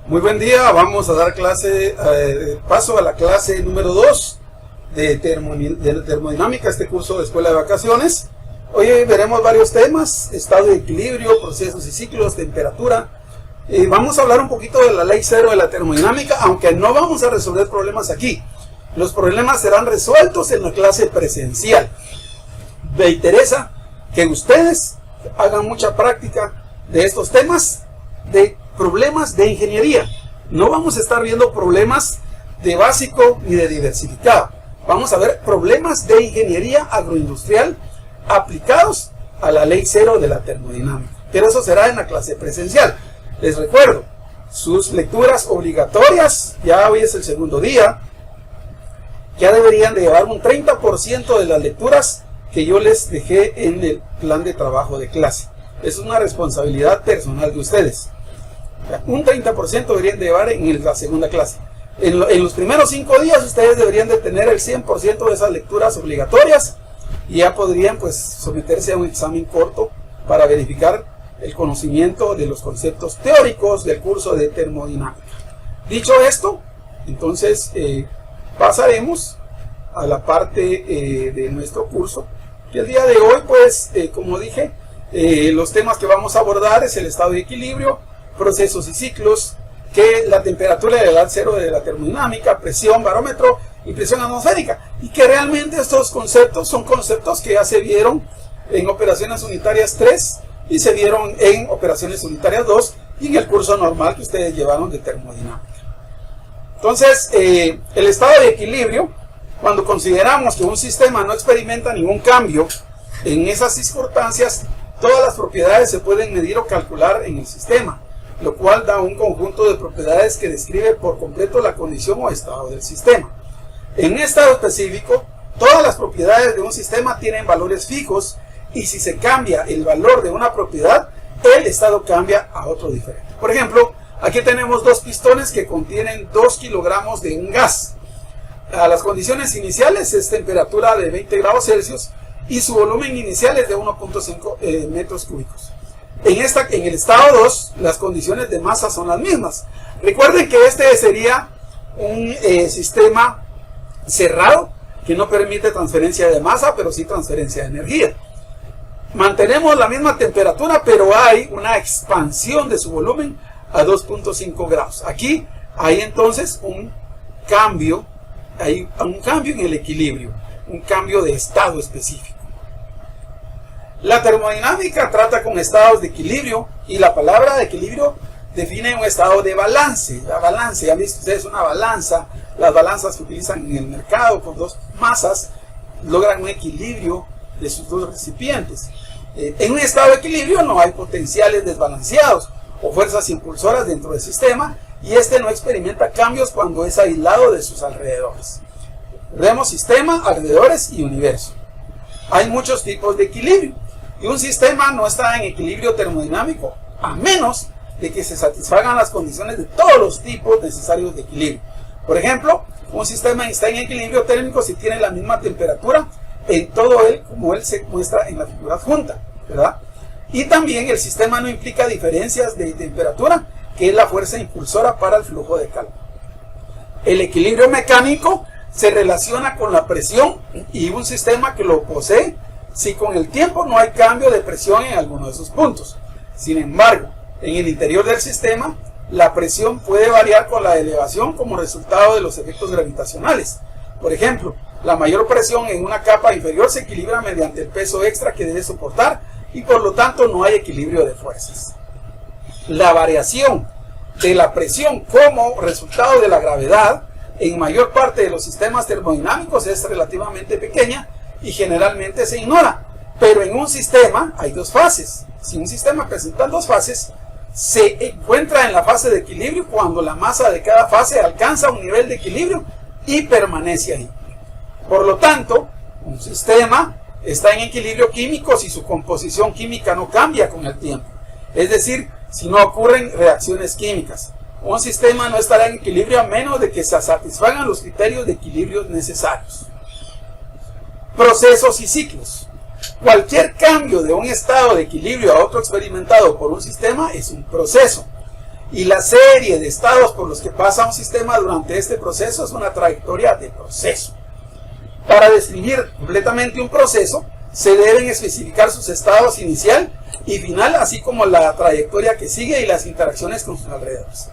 Muy buen día, vamos a dar paso a la clase número 2 de termodinámica, este curso de escuela de vacaciones. Hoy veremos varios temas: estado de equilibrio, procesos y ciclos, temperatura. Vamos a hablar un poquito de la ley cero de la termodinámica, aunque no vamos a resolver problemas aquí. Los problemas serán resueltos en la clase presencial. Me interesa que ustedes hagan mucha práctica de estos temas de problemas de ingeniería. No vamos a estar viendo problemas de básico ni de diversificado. Vamos a ver problemas de ingeniería agroindustrial aplicados a la ley cero de la termodinámica. Pero eso será en la clase presencial. Les recuerdo, sus lecturas obligatorias, ya hoy es el segundo día, ya deberían de llevar un 30% de las lecturas que yo les dejé en el plan de trabajo de clase. Es una responsabilidad personal de ustedes. Un 30% deberían de llevar en la segunda clase. En los primeros 5 días ustedes deberían de tener el 100% de esas lecturas obligatorias y ya podrían pues someterse a un examen corto para verificar el conocimiento de los conceptos teóricos del curso de termodinámica. Dicho esto, entonces pasaremos a la parte de nuestro curso, que el día de hoy pues como dije, los temas que vamos a abordar es el estado de equilibrio, procesos y ciclos, que la temperatura de la edad cero de la termodinámica, presión, barómetro y presión atmosférica, y que realmente estos conceptos son conceptos que ya se vieron en operaciones unitarias 3 y se vieron en operaciones unitarias 2 y en el curso normal que ustedes llevaron de termodinámica. Entonces, el estado de equilibrio, cuando consideramos que un sistema no experimenta ningún cambio en esas circunstancias, todas las propiedades se pueden medir o calcular en el sistema, lo cual da un conjunto de propiedades que describe por completo la condición o estado del sistema. En un estado específico, todas las propiedades de un sistema tienen valores fijos y si se cambia el valor de una propiedad, el estado cambia a otro diferente. Por ejemplo, aquí tenemos dos pistones que contienen 2 kilogramos de un gas. A las condiciones iniciales es temperatura de 20 grados Celsius y su volumen inicial es de 1.5 metros cúbicos. En el estado 2, las condiciones de masa son las mismas. Recuerden que este sería un sistema cerrado que no permite transferencia de masa, pero sí transferencia de energía. Mantenemos la misma temperatura, pero hay una expansión de su volumen a 2.5 grados. Aquí hay entonces un cambio en el equilibrio, un cambio de estado específico. La termodinámica trata con estados de equilibrio y la palabra de equilibrio define un estado de balance. La balance, ya visto ustedes una balanza, las balanzas que utilizan en el mercado con dos masas logran un equilibrio de sus dos recipientes. En un estado de equilibrio no hay potenciales desbalanceados o fuerzas impulsoras dentro del sistema y este no experimenta cambios cuando es aislado de sus alrededores. Vemos sistema, alrededores y universo. Hay muchos tipos de equilibrio y un sistema no está en equilibrio termodinámico a menos de que se satisfagan las condiciones de todos los tipos necesarios de equilibrio. Por ejemplo, un sistema está en equilibrio térmico si tiene la misma temperatura en todo él como él se muestra en la figura adjunta, ¿verdad? Y también el sistema no implica diferencias de temperatura, que es la fuerza impulsora para el flujo de calor. El equilibrio mecánico se relaciona con la presión y un sistema que lo posee si con el tiempo no hay cambio de presión en alguno de sus puntos. Sin embargo, en el interior del sistema, la presión puede variar con la elevación como resultado de los efectos gravitacionales. Por ejemplo, la mayor presión en una capa inferior se equilibra mediante el peso extra que debe soportar y por lo tanto no hay equilibrio de fuerzas. La variación de la presión como resultado de la gravedad en mayor parte de los sistemas termodinámicos es relativamente pequeña y generalmente se ignora, pero en un sistema hay dos fases. Si un sistema presenta dos fases, se encuentra en la fase de equilibrio cuando la masa de cada fase alcanza un nivel de equilibrio y permanece ahí. Por lo tanto, un sistema está en equilibrio químico si su composición química no cambia con el tiempo, es decir, si no ocurren reacciones químicas. Un sistema no estará en equilibrio a menos de que se satisfagan los criterios de equilibrio necesarios. Procesos y ciclos. Cualquier cambio de un estado de equilibrio a otro experimentado por un sistema es un proceso. Y la serie de estados por los que pasa un sistema durante este proceso es una trayectoria de proceso. Para describir completamente un proceso, se deben especificar sus estados inicial y final, así como la trayectoria que sigue y las interacciones con sus alrededores.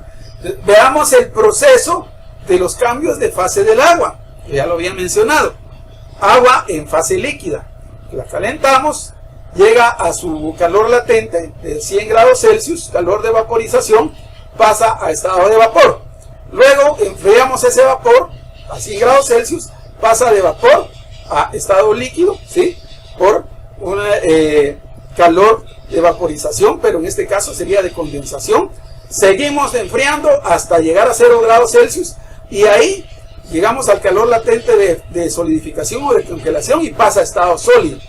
Veamos el proceso de los cambios de fase del agua, que ya lo había mencionado. Agua en fase líquida. La calentamos, llega a su calor latente de 100 grados Celsius, calor de vaporización, pasa a estado de vapor. Luego enfriamos ese vapor a 100 grados Celsius, pasa de vapor a estado líquido, ¿sí? Por un calor de vaporización, pero en este caso sería de condensación. Seguimos enfriando hasta llegar a 0 grados Celsius y ahí llegamos al calor latente de solidificación o de congelación y pasa a estado sólido.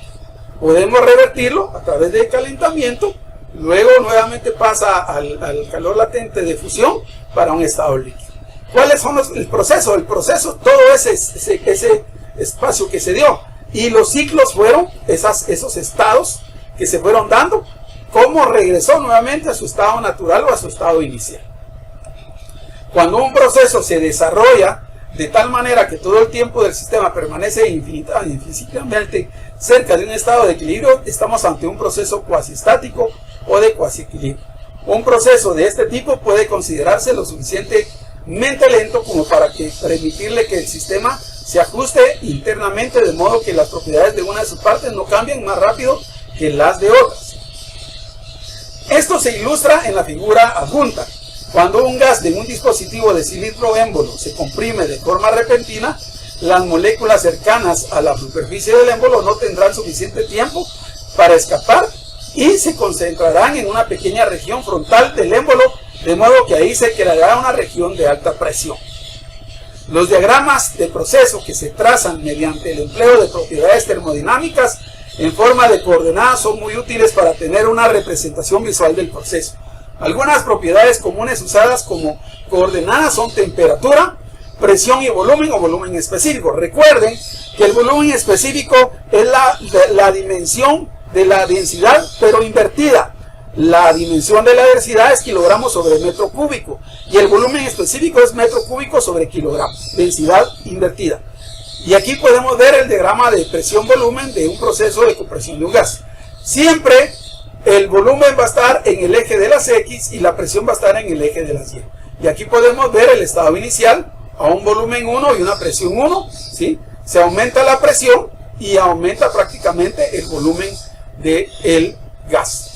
Podemos revertirlo a través del calentamiento, luego nuevamente pasa al calor latente de fusión para un estado líquido. ¿Cuáles son el proceso? El proceso, todo ese espacio que se dio. Y los ciclos fueron esos estados que se fueron dando, cómo regresó nuevamente a su estado natural o a su estado inicial. Cuando un proceso se desarrolla de tal manera que todo el tiempo del sistema permanece infinitamente cerca de un estado de equilibrio, estamos ante un proceso cuasi-estático o de cuasi-equilibrio. Un proceso de este tipo puede considerarse lo suficientemente lento como para permitirle que el sistema se ajuste internamente de modo que las propiedades de una de sus partes no cambien más rápido que las de otras. Esto se ilustra en la figura adjunta. Cuando un gas de un dispositivo de cilindro émbolo se comprime de forma repentina, las moléculas cercanas a la superficie del émbolo no tendrán suficiente tiempo para escapar y se concentrarán en una pequeña región frontal del émbolo, de modo que ahí se creará una región de alta presión. Los diagramas de proceso que se trazan mediante el empleo de propiedades termodinámicas en forma de coordenadas son muy útiles para tener una representación visual del proceso. Algunas propiedades comunes usadas como coordenadas son temperatura, presión y volumen o volumen específico. Recuerden que el volumen específico es la dimensión de la densidad, pero invertida. La dimensión de la densidad es kilogramos sobre metro cúbico y el volumen específico es metro cúbico sobre kilogramo, densidad invertida. Y aquí podemos ver el diagrama de presión-volumen de un proceso de compresión de un gas. Siempre el volumen va a estar en el eje de las X y la presión va a estar en el eje de las Y. Y aquí podemos ver el estado inicial a un volumen 1 y una presión 1, ¿sí? Se aumenta la presión y aumenta prácticamente el volumen del gas.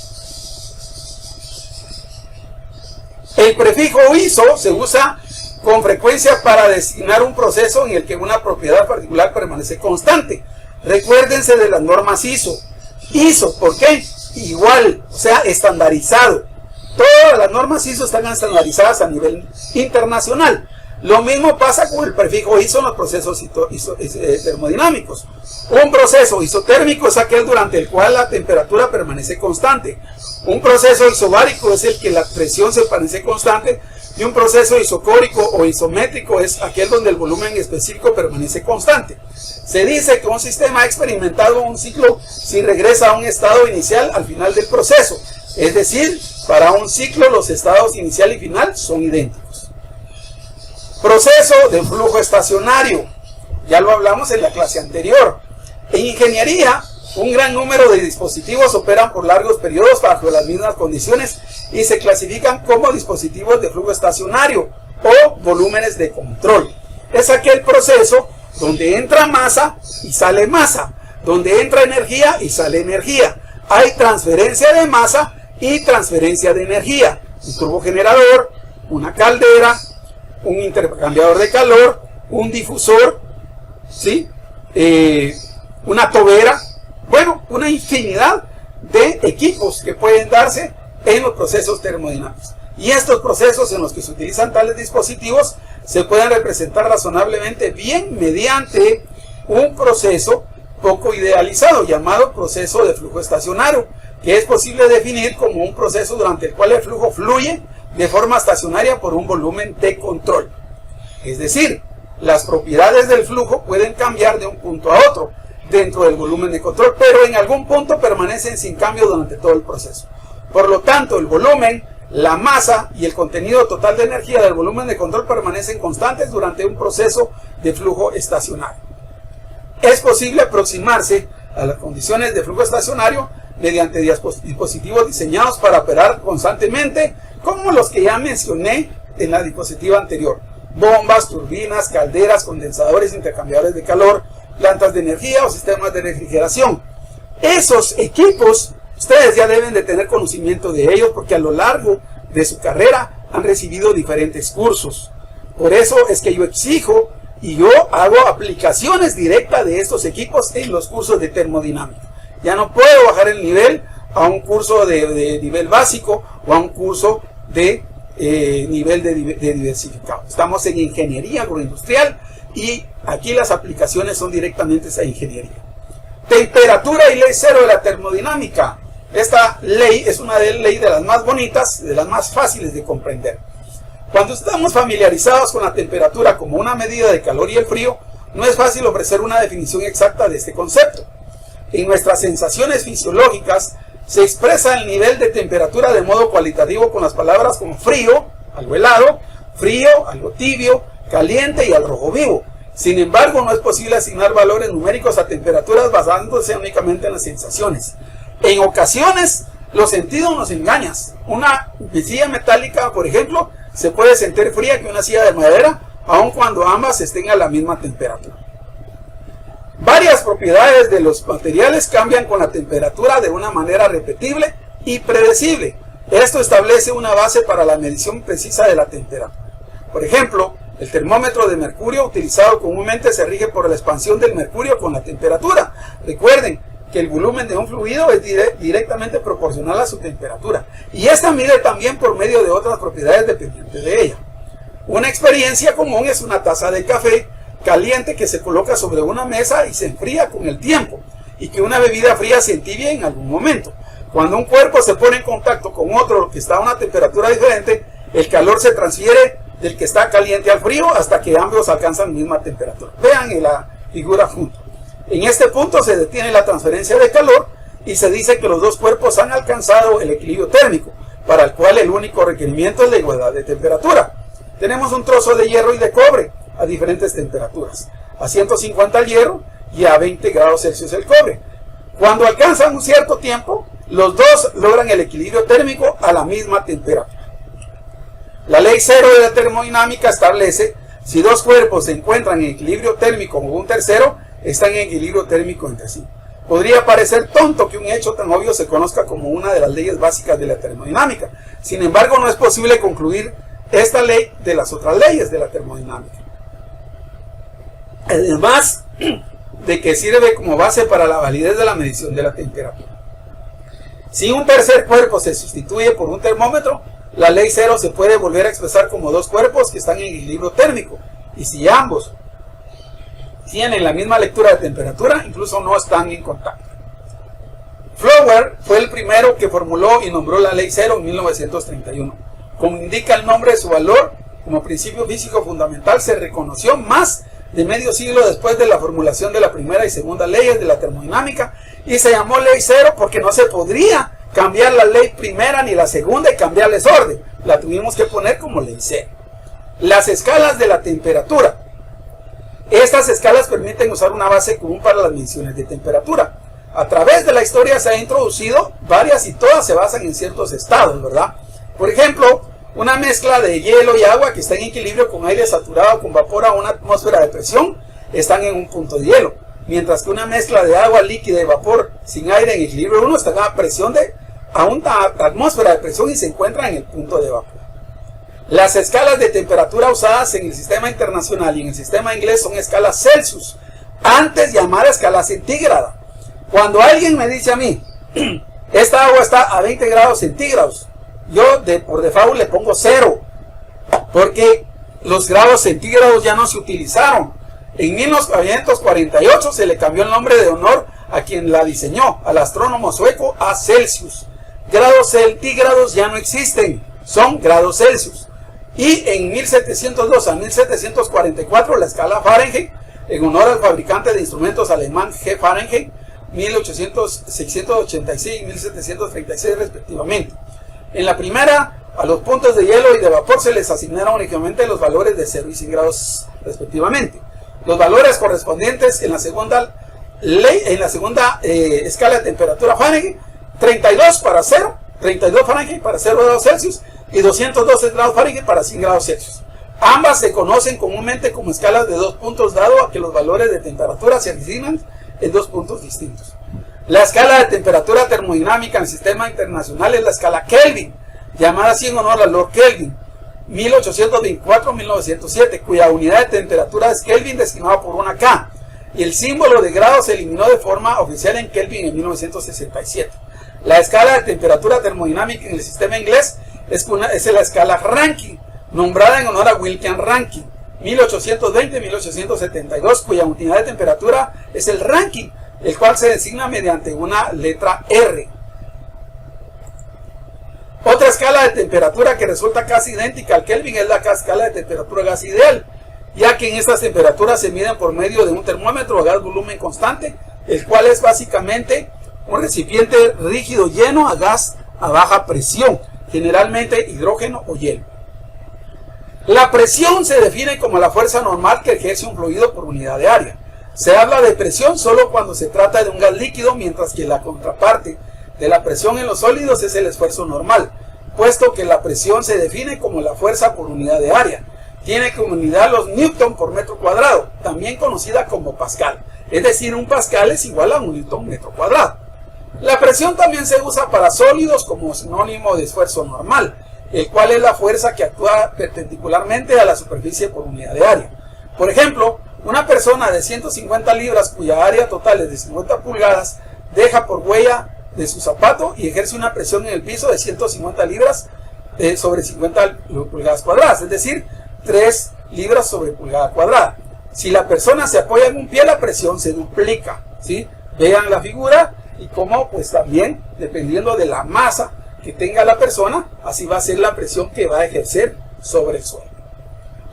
El prefijo ISO se usa con frecuencia para designar un proceso en el que una propiedad particular permanece constante. Recuérdense de las normas ISO. ISO, ¿por qué? Igual, o sea, estandarizado. Todas las normas ISO están estandarizadas a nivel internacional. Lo mismo pasa con el prefijo ISO en los procesos termodinámicos. Un proceso isotérmico es aquel durante el cual la temperatura permanece constante. Un proceso isobárico es el que la presión se permanece constante. Y un proceso isocórico o isométrico es aquel donde el volumen específico permanece constante. Se dice que un sistema ha experimentado un ciclo si regresa a un estado inicial al final del proceso. Es decir, para un ciclo los estados inicial y final son idénticos. Proceso de flujo estacionario. Ya lo hablamos en la clase anterior. En ingeniería, un gran número de dispositivos operan por largos periodos bajo las mismas condiciones y se clasifican como dispositivos de flujo estacionario o volúmenes de control. Es aquel proceso donde entra masa y sale masa, donde entra energía y sale energía. Hay transferencia de masa y transferencia de energía. Un turbogenerador, una caldera, un intercambiador de calor, un difusor, ¿sí? Una tobera. Bueno, una infinidad de equipos que pueden darse en los procesos termodinámicos. Y estos procesos en los que se utilizan tales dispositivos se pueden representar razonablemente bien mediante un proceso poco idealizado llamado proceso de flujo estacionario, que es posible definir como un proceso durante el cual el flujo fluye de forma estacionaria por un volumen de control. Es decir, las propiedades del flujo pueden cambiar de un punto a otro dentro del volumen de control, pero en algún punto permanecen sin cambio durante todo el proceso. Por lo tanto, el volumen La masa y el contenido total de energía del volumen de control permanecen constantes durante un proceso de flujo estacionario. Es posible aproximarse a las condiciones de flujo estacionario mediante dispositivos diseñados para operar constantemente, como los que ya mencioné en la diapositiva anterior: bombas, turbinas, calderas, condensadores, intercambiadores de calor, plantas de energía o sistemas de refrigeración. Esos equipos ustedes ya deben de tener conocimiento de ellos, porque a lo largo de su carrera han recibido diferentes cursos. Por eso es que yo exijo y yo hago aplicaciones directas de estos equipos en los cursos de termodinámica. Ya no puedo bajar el nivel a un curso de nivel básico o a un curso de nivel de diversificado. Estamos en ingeniería agroindustrial y aquí las aplicaciones son directamente a ingeniería. Temperatura y ley cero de la termodinámica. Esta ley es una ley de las más bonitas, de las más fáciles de comprender. Cuando estamos familiarizados con la temperatura como una medida de calor y el frío, no es fácil ofrecer una definición exacta de este concepto. En nuestras sensaciones fisiológicas se expresa el nivel de temperatura de modo cualitativo con las palabras como frío, algo helado, frío, algo tibio, caliente y al rojo vivo. Sin embargo, no es posible asignar valores numéricos a temperaturas basándose únicamente en las sensaciones. En ocasiones, los sentidos nos engañan. Una silla metálica, por ejemplo, se puede sentir fría que una silla de madera, aun cuando ambas estén a la misma temperatura. Varias propiedades de los materiales cambian con la temperatura de una manera repetible y predecible. Esto establece una base para la medición precisa de la temperatura. Por ejemplo, el termómetro de mercurio utilizado comúnmente se rige por la expansión del mercurio con la temperatura. Recuerden que el volumen de un fluido es directamente proporcional a su temperatura, y esta mide también por medio de otras propiedades dependientes de ella. Una experiencia común es una taza de café caliente que se coloca sobre una mesa y se enfría con el tiempo, y que una bebida fría se entibia en algún momento. Cuando un cuerpo se pone en contacto con otro que está a una temperatura diferente, el calor se transfiere del que está caliente al frío hasta que ambos alcanzan la misma temperatura. Vean en la figura junto. En este punto se detiene la transferencia de calor y se dice que los dos cuerpos han alcanzado el equilibrio térmico, para el cual el único requerimiento es la igualdad de temperatura. Tenemos un trozo de hierro y de cobre a diferentes temperaturas, a 150 el hierro y a 20 grados Celsius el cobre. Cuando alcanzan un cierto tiempo, los dos logran el equilibrio térmico a la misma temperatura. La ley cero de la termodinámica establece: si dos cuerpos se encuentran en equilibrio térmico con un tercero, están en equilibrio térmico entre sí. Podría parecer tonto que un hecho tan obvio se conozca como una de las leyes básicas de la termodinámica. Sin embargo, no es posible concluir esta ley de las otras leyes de la termodinámica. Además de que sirve como base para la validez de la medición de la temperatura. Si un tercer cuerpo se sustituye por un termómetro, la ley cero se puede volver a expresar como dos cuerpos que están en equilibrio térmico, y si ambos tienen la misma lectura de temperatura, incluso no están en contacto. Flower fue el primero que formuló y nombró la ley cero en 1931. Como indica el nombre de su valor, como principio físico fundamental, se reconoció más de medio siglo después de la formulación de la primera y segunda leyes de la termodinámica, y se llamó ley cero porque no se podría cambiar la ley primera ni la segunda y cambiarles orden. La tuvimos que poner como ley cero. Las escalas de la temperatura. Estas escalas permiten usar una base común para las mediciones de temperatura. A través de la historia se ha introducido varias y todas se basan en ciertos estados, ¿verdad? Por ejemplo, una mezcla de hielo y agua que está en equilibrio con aire saturado con vapor a una atmósfera de presión están en un punto de hielo, mientras que una mezcla de agua líquida y vapor sin aire en equilibrio 1 está a presión a una atmósfera de presión y se encuentra en el punto de vapor. Las escalas de temperatura usadas en el sistema internacional y en el sistema inglés son escalas Celsius, antes llamada escala centígrada. Cuando alguien me dice a mí, esta agua está a 20 grados centígrados, yo por default le pongo 0, porque los grados centígrados ya no se utilizaron. En 1948 se le cambió el nombre de honor a quien la diseñó, al astrónomo sueco, a Celsius. Grados centígrados ya no existen, son grados Celsius. Y en 1702 a 1744 la escala Fahrenheit, en honor al fabricante de instrumentos alemán G. Fahrenheit, 686 y 1736 respectivamente. En la primera A los puntos de hielo y de vapor se les asignaron únicamente los valores de 0 y 100 grados respectivamente. Los valores correspondientes en la segunda escala de temperatura Fahrenheit, 32 para 0, 32 Fahrenheit para 0 grados Celsius y 212 grados Fahrenheit para 100 grados Celsius. Ambas se conocen comúnmente como escalas de 2 puntos, dado a que los valores de temperatura se asignan en 2 puntos distintos. La escala de temperatura termodinámica en el sistema internacional es la escala Kelvin, llamada así en honor a Lord Kelvin, 1824-1907, cuya unidad de temperatura es Kelvin designada por una K, y el símbolo de grado se eliminó de forma oficial en Kelvin en 1967. La escala de temperatura termodinámica en el sistema inglés es la escala Rankine, nombrada en honor a William Rankine, 1820-1872, cuya unidad de temperatura es el Rankine, el cual se designa mediante una letra R. Otra escala de temperatura que resulta casi idéntica al Kelvin es la escala de temperatura gas ideal, ya que en estas temperaturas se miden por medio de un termómetro a gas volumen constante, el cual es básicamente un recipiente rígido lleno a gas a baja presión, generalmente hidrógeno o hielo. La presión se define como la fuerza normal que ejerce un fluido por unidad de área. Se habla de presión solo cuando se trata de un gas líquido, mientras que la contraparte de la presión en los sólidos es el esfuerzo normal, puesto que la presión se define como la fuerza por unidad de área. Tiene como unidad los newton por metro cuadrado, también conocida como pascal, es decir, un pascal es igual a un newton metro cuadrado. La presión también se usa para sólidos como sinónimo de esfuerzo normal, el cual es la fuerza que actúa perpendicularmente a la superficie por unidad de área. Por ejemplo, una persona de 150 libras cuya área total es de 50 pulgadas deja por huella de su zapato y ejerce una presión en el piso de 150 libras sobre 50 pulgadas cuadradas, es decir, 3 libras sobre pulgada cuadrada. Si la persona se apoya en un pie, la presión se duplica, ¿sí? Vean la figura y cómo, pues también, dependiendo de la masa que tenga la persona, así va a ser la presión que va a ejercer sobre el suelo.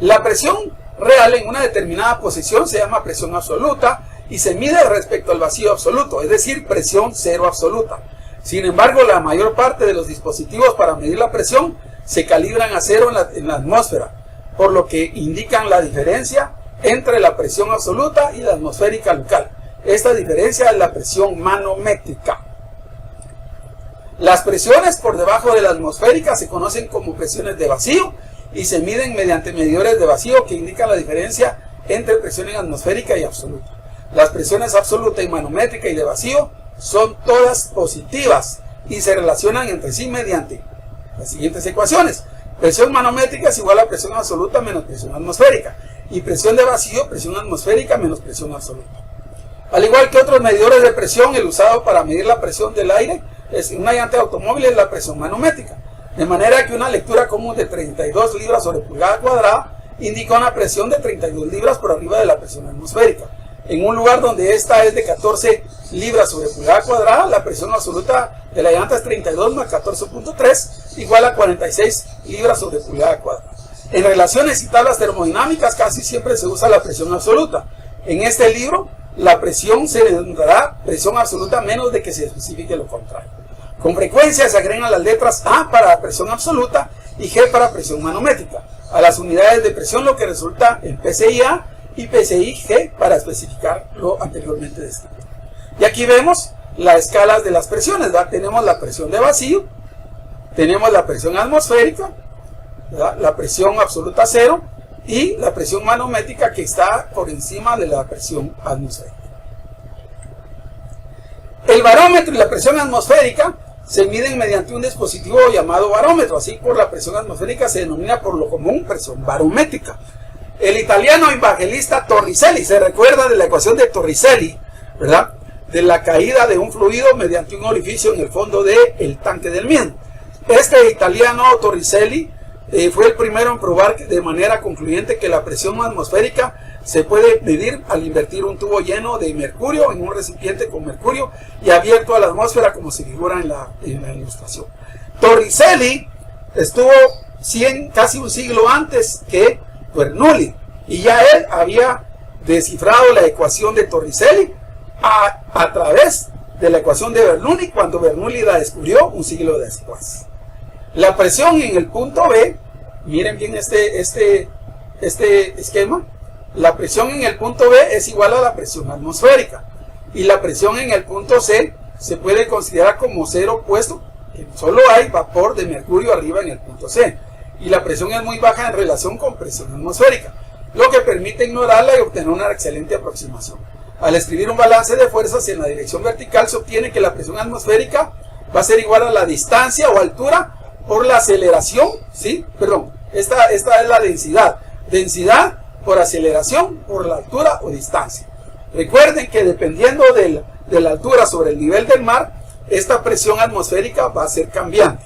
La presión real en una determinada posición se llama presión absoluta y se mide respecto al vacío absoluto, es decir, presión cero absoluta. Sin embargo, la mayor parte de los dispositivos para medir la presión se calibran a cero en la atmósfera, por lo que indican la diferencia entre la presión absoluta y la atmosférica local. Esta diferencia es la presión manométrica. Las presiones por debajo de la atmosférica se conocen como presiones de vacío y se miden mediante medidores de vacío que indican la diferencia entre presión atmosférica y absoluta. Las presiones absoluta y manométrica y de vacío son todas positivas y se relacionan entre sí mediante las siguientes ecuaciones. Presión manométrica es igual a presión absoluta menos presión atmosférica, y presión de vacío, presión atmosférica menos presión absoluta. Al igual que otros medidores de presión, el usado para medir la presión del aire en una llanta de automóvil es la presión manométrica, de manera que una lectura común de 32 libras sobre pulgada cuadrada indica una presión de 32 libras por arriba de la presión atmosférica. En un lugar donde esta es de 14 libras sobre pulgada cuadrada, la presión absoluta de la llanta es 32 más 14.3, igual a 46 libras sobre pulgada cuadrada. En relaciones y tablas termodinámicas casi siempre se usa la presión absoluta. En este libro, la presión se denominará presión absoluta menos de que se especifique lo contrario. Con frecuencia se agregan las letras A para presión absoluta y G para presión manométrica a las unidades de presión, lo que resulta en PSI-A y PSI-G para especificar lo anteriormente descrito. Y aquí vemos las escalas de las presiones, ¿verdad? Tenemos la presión de vacío, tenemos la presión atmosférica, ¿verdad? La presión absoluta cero y la presión manométrica que está por encima de la presión atmosférica. El barómetro y la presión atmosférica se miden mediante un dispositivo llamado barómetro, así por la presión atmosférica se denomina por lo común presión barométrica. El italiano evangelista Torricelli, se recuerda de la ecuación de Torricelli, ¿verdad? De la caída de un fluido mediante un orificio en el fondo del tanque del mismo. Este italiano Torricelli fue el primero en probar de manera concluyente que la presión atmosférica se puede medir al invertir un tubo lleno de mercurio en un recipiente con mercurio y abierto a la atmósfera, como se figura en la ilustración. Torricelli estuvo casi un siglo antes que Bernoulli, y ya él había descifrado la ecuación de Torricelli a través de la ecuación de Bernoulli, cuando Bernoulli la descubrió un siglo después. La presión en el punto B, miren bien este esquema, la presión en el punto B es igual a la presión atmosférica, y la presión en el punto C se puede considerar como cero, puesto que solo hay vapor de mercurio arriba en el punto C, y la presión es muy baja en relación con presión atmosférica, lo que permite ignorarla y obtener una excelente aproximación. Al escribir un balance de fuerzas en la dirección vertical, se obtiene que la presión atmosférica va a ser igual a la distancia o altura por la aceleración, ¿sí? Perdón, esta es la densidad. Densidad por aceleración por la altura o distancia. Recuerden que dependiendo de la altura sobre el nivel del mar, esta presión atmosférica va a ser cambiante.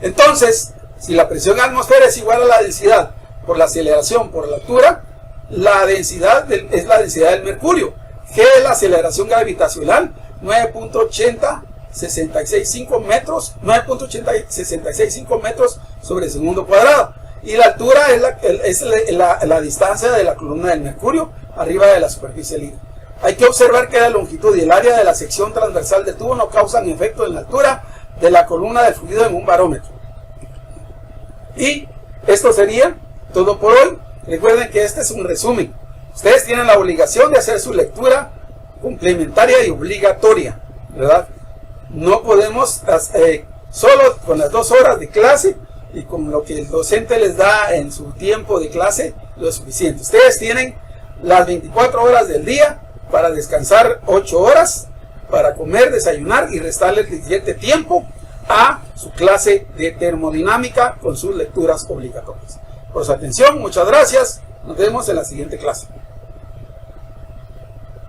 Entonces, si la presión atmosférica es igual a la densidad por la aceleración por la altura, la densidad es la densidad del mercurio. G es la aceleración gravitacional, 9.80665 metros, 9.80665 metros sobre segundo cuadrado. Y la altura es la distancia de la columna del mercurio arriba de la superficie libre. Hay que observar que la longitud y el área de la sección transversal del tubo no causan efecto en la altura de la columna del fluido en un barómetro. Y esto sería todo por hoy. Recuerden que este es un resumen. Ustedes tienen la obligación de hacer su lectura complementaria y obligatoria, ¿verdad? No podemos, solo con las 2 horas de clase y con lo que el docente les da en su tiempo de clase, lo es suficiente. Ustedes tienen las 24 horas del día para descansar 8 horas, para comer, desayunar y restarle el siguiente tiempo a su clase de termodinámica con sus lecturas obligatorias. Por su atención, muchas gracias. Nos vemos en la siguiente clase.